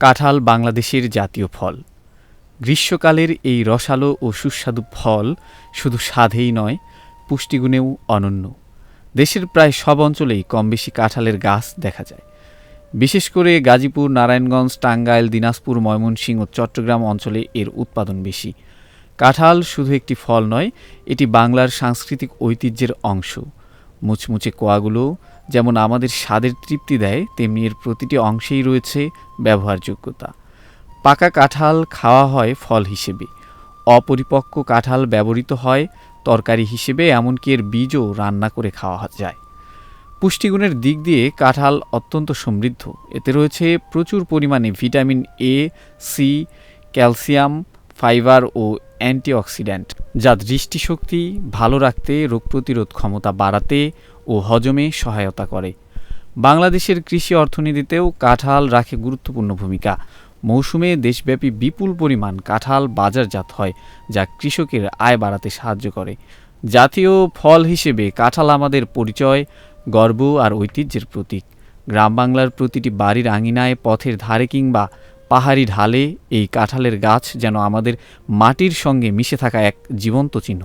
কাঁঠাল বাংলাদেশের জাতীয় ফল। গ্রীষ্মকালের এই রসালো ও সুস্বাদু ফল শুধু স্বাদেই নয়, পুষ্টিগুণেও অনন্য। দেশের প্রায় সব অঞ্চলেই কমবেশি কাঁঠালের গাছ দেখা যায়। বিশেষ করে গাজীপুর, নারায়ণগঞ্জ, টাঙ্গাইল, দিনাজপুর, ময়মনসিংহ ও চট্টগ্রাম অঞ্চলে এর উৎপাদন বেশি। কাঁঠাল শুধু একটি ফল নয়, এটি বাংলার সাংস্কৃতিক ঐতিহ্যের অংশ। মুচমুচে কোয়াগুলো যেমন আমাদের স্বাদের তৃপ্তি দেয়, তেমনি এর প্রতিটি অংশেই রয়েছে ব্যবহারযোগ্যতা। পাকা কাঁঠাল খাওয়া হয় ফল হিসেবে, অপরিপক্ক কাঁঠাল ব্যবহৃত হয় তরকারি হিসেবে, এমনকি এর বীজও রান্না করে খাওয়া যায়। পুষ্টিগুণের দিক দিয়ে কাঁঠাল অত্যন্ত সমৃদ্ধ। এতে রয়েছে প্রচুর পরিমাণে vitamin A, C, calcium, fibre ও অ্যান্টিঅক্সিডেন্ট, যা দৃষ্টিশক্তি ভালো রাখতে, রোগ প্রতিরোধ ক্ষমতা বাড়াতে ও হজমে সহায়তা করে। বাংলাদেশের কৃষি অর্থনীতিতেও কাঁঠাল রাখে গুরুত্বপূর্ণ ভূমিকা। মৌসুমে দেশব্যাপী বিপুল পরিমাণ কাঁঠাল বাজারজাত হয়, যা কৃষকের আয় বাড়াতে সাহায্য করে। জাতীয় ফল হিসেবে কাঁঠাল আমাদের পরিচয়, গর্ব আর ঐতিহ্যের প্রতীক। গ্রাম বাংলার প্রতিটি বাড়ির আঙিনায়, পথের ধারে কিংবা পাহাড়ি ঢালে এই কাঁঠালের গাছ যেন আমাদের মাটির সঙ্গে মিশে থাকা এক জীবন্ত চিহ্ন।